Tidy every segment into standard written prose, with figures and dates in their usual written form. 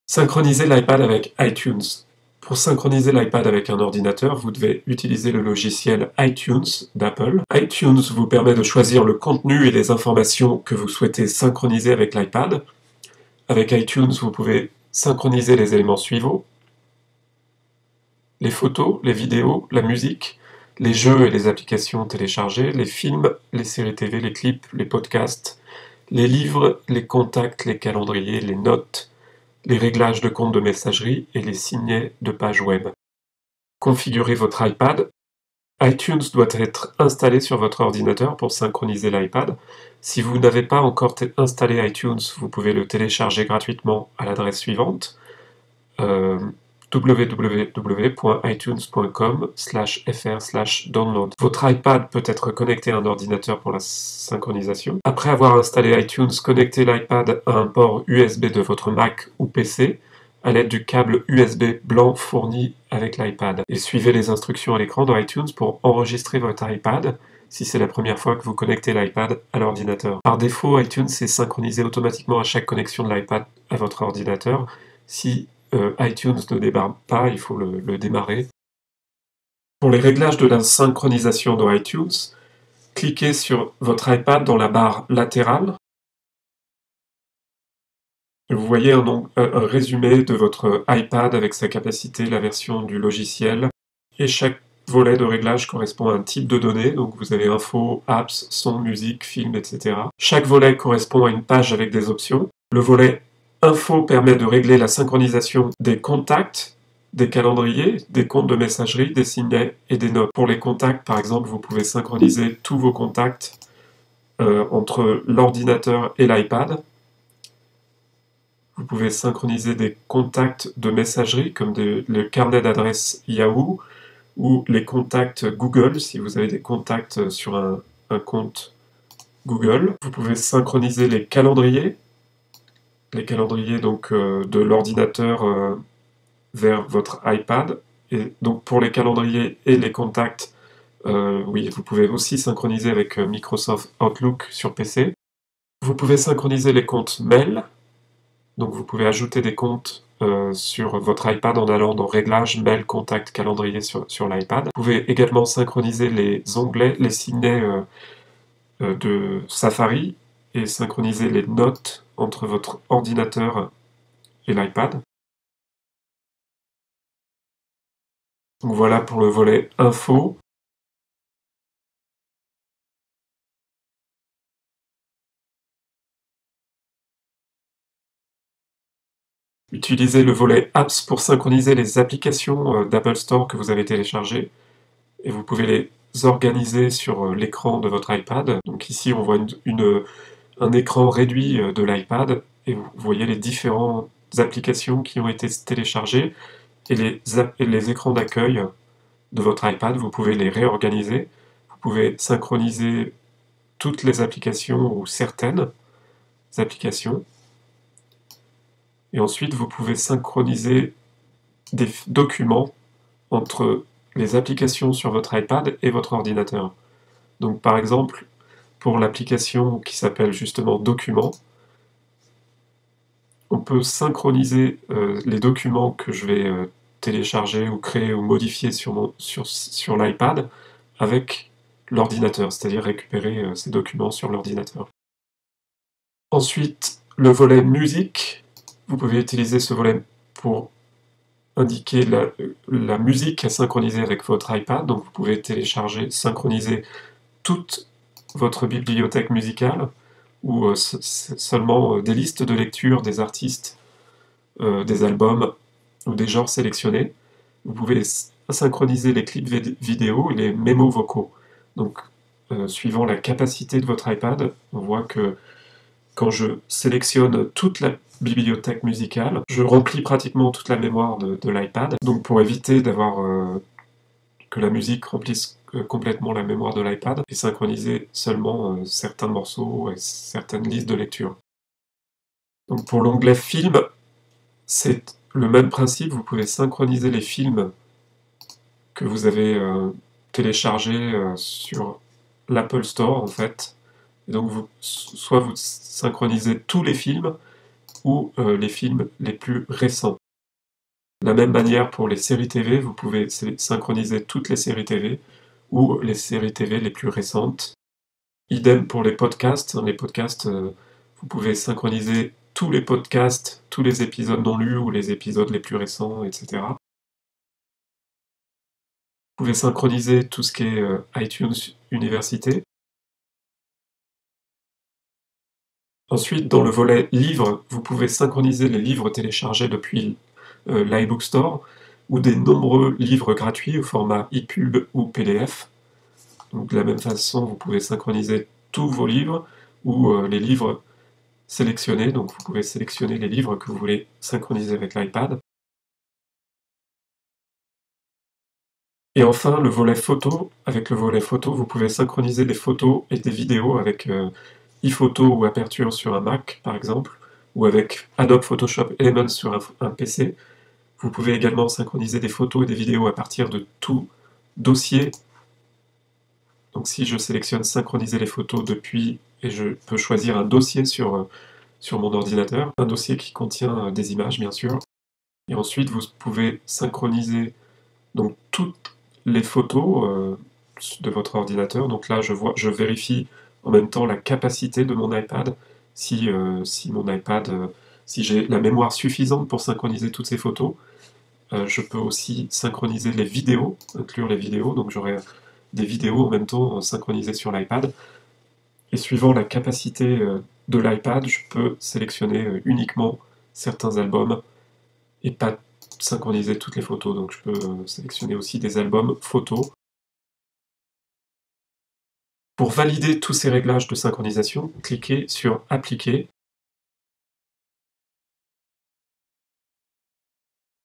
Synchroniser l'iPad avec iTunes. Pour synchroniser l'iPad avec un ordinateur, vous devez utiliser le logiciel iTunes d'Apple. iTunes vous permet de choisir le contenu et les informations que vous souhaitez synchroniser avec l'iPad. Avec iTunes, vous pouvez synchroniser les éléments suivants: les photos, les vidéos, la musique, les jeux et les applications téléchargées, les films, les séries TV, les clips, les podcasts, les livres, les contacts, les calendriers, les notes, les réglages de compte de messagerie et les signets de pages web. Configurez votre iPad. iTunes doit être installé sur votre ordinateur pour synchroniser l'iPad. Si vous n'avez pas encore installé iTunes, vous pouvez le télécharger gratuitement à l'adresse suivante: www.itunes.com/fr/download. Votre iPad peut être connecté à un ordinateur pour la synchronisation. Après avoir installé iTunes, connectez l'iPad à un port USB de votre Mac ou PC à l'aide du câble USB blanc fourni avec l'iPad. Et suivez les instructions à l'écran dans iTunes pour enregistrer votre iPad si c'est la première fois que vous connectez l'iPad à l'ordinateur. Par défaut, iTunes est synchronisé automatiquement à chaque connexion de l'iPad à votre ordinateur. Si iTunes ne démarre pas, il faut le démarrer. Pour les réglages de la synchronisation dans iTunes, cliquez sur votre iPad dans la barre latérale. Vous voyez un résumé de votre iPad avec sa capacité, la version du logiciel, et chaque volet de réglage correspond à un type de données. Donc vous avez info, apps, son, musique, film, etc. Chaque volet correspond à une page avec des options. Le volet info permet de régler la synchronisation des contacts, des calendriers, des comptes de messagerie, des signets et des notes. Pour les contacts, par exemple, vous pouvez synchroniser tous vos contacts entre l'ordinateur et l'iPad. Vous pouvez synchroniser des contacts de messagerie comme le carnet d'adresses Yahoo ou les contacts Google si vous avez des contacts sur un compte Google. Vous pouvez synchroniser les calendriers donc de l'ordinateur vers votre iPad. Et donc pour les calendriers et les contacts, oui, vous pouvez aussi synchroniser avec Microsoft Outlook sur PC. Vous pouvez synchroniser les comptes mail. Donc vous pouvez ajouter des comptes sur votre iPad en allant dans Réglages, Mail, Contact, Calendrier sur l'iPad. Vous pouvez également synchroniser les onglets, les signets de Safari et synchroniser les notes entre votre ordinateur et l'iPad. Donc voilà pour le volet info. Utilisez le volet Apps pour synchroniser les applications d'Apple Store que vous avez téléchargées. Et vous pouvez les organiser sur l'écran de votre iPad. Donc ici, on voit un écran réduit de l'iPad et vous voyez les différentes applications qui ont été téléchargées et les écrans d'accueil de votre iPad. Vous pouvez les réorganiser. Vous pouvez synchroniser toutes les applications ou certaines applications. Et ensuite, vous pouvez synchroniser des documents entre les applications sur votre iPad et votre ordinateur. Donc par exemple, pour l'application qui s'appelle justement Documents, on peut synchroniser les documents que je vais télécharger ou créer ou modifier sur l'iPad avec l'ordinateur, c'est-à-dire récupérer ces documents sur l'ordinateur. Ensuite, le volet musique, vous pouvez utiliser ce volet pour indiquer la musique à synchroniser avec votre iPad. Donc vous pouvez télécharger, synchroniser toute votre bibliothèque musicale ou seulement des listes de lecture des artistes, des albums ou des genres sélectionnés. Vous pouvez synchroniser les clips vidéo et les mémos vocaux. Donc suivant la capacité de votre iPad, on voit que quand je sélectionne toute la bibliothèque musicale, je remplis pratiquement toute la mémoire de l'iPad. Donc pour éviter d'avoir que la musique remplisse complètement la mémoire de l'iPad et synchroniser seulement certains morceaux et certaines listes de lecture. Donc pour l'onglet Film, c'est le même principe. Vous pouvez synchroniser les films que vous avez téléchargés sur l'Apple Store en fait. Et donc soit vous synchronisez tous les films, ou les films les plus récents. De la même manière pour les séries TV, vous pouvez synchroniser toutes les séries TV ou les séries TV les plus récentes. Idem pour les podcasts. Les podcasts, vous pouvez synchroniser tous les podcasts, tous les épisodes non lus ou les épisodes les plus récents, etc. Vous pouvez synchroniser tout ce qui est iTunes Université. Ensuite, dans le volet livres, vous pouvez synchroniser les livres téléchargés depuis l'iBook Store ou des nombreux livres gratuits au format EPUB ou PDF. Donc de la même façon, vous pouvez synchroniser tous vos livres ou les livres sélectionnés. Donc vous pouvez sélectionner les livres que vous voulez synchroniser avec l'iPad. Et enfin, le volet photo. Avec le volet photo, vous pouvez synchroniser des photos et des vidéos avec iPhoto ou Aperture sur un Mac, par exemple, ou avec Adobe Photoshop Elements sur un PC. Vous pouvez également synchroniser des photos et des vidéos à partir de tout dossier. Donc si je sélectionne synchroniser les photos depuis, et je peux choisir un dossier sur mon ordinateur, un dossier qui contient des images, bien sûr. Et ensuite, vous pouvez synchroniser donc toutes les photos de votre ordinateur. Donc là, je vérifie en même temps la capacité de mon iPad, si mon iPad, si j'ai la mémoire suffisante pour synchroniser toutes ces photos. Je peux aussi synchroniser les vidéos, inclure les vidéos, donc j'aurai des vidéos en même temps synchronisées sur l'iPad. Et suivant la capacité de l'iPad, je peux sélectionner uniquement certains albums et pas synchroniser toutes les photos. Donc je peux sélectionner aussi des albums photos. Pour valider tous ces réglages de synchronisation, cliquez sur Appliquer.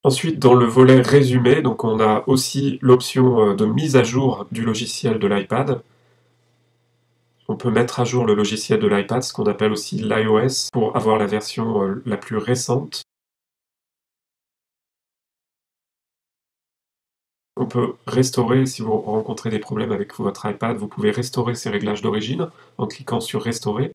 Ensuite, dans le volet Résumé, donc on a aussi l'option de mise à jour du logiciel de l'iPad. On peut mettre à jour le logiciel de l'iPad, ce qu'on appelle aussi l'iOS, pour avoir la version la plus récente. On peut restaurer, si vous rencontrez des problèmes avec votre iPad, vous pouvez restaurer ses réglages d'origine en cliquant sur Restaurer.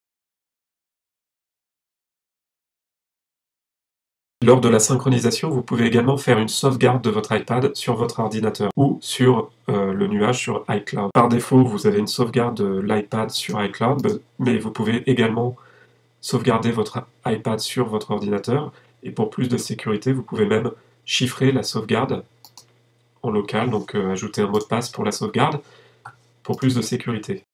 Lors de la synchronisation, vous pouvez également faire une sauvegarde de votre iPad sur votre ordinateur ou sur le nuage sur iCloud. Par défaut, vous avez une sauvegarde de l'iPad sur iCloud, mais vous pouvez également sauvegarder votre iPad sur votre ordinateur. Et pour plus de sécurité, vous pouvez même chiffrer la sauvegarde en local, donc ajouter un mot de passe pour la sauvegarde, pour plus de sécurité.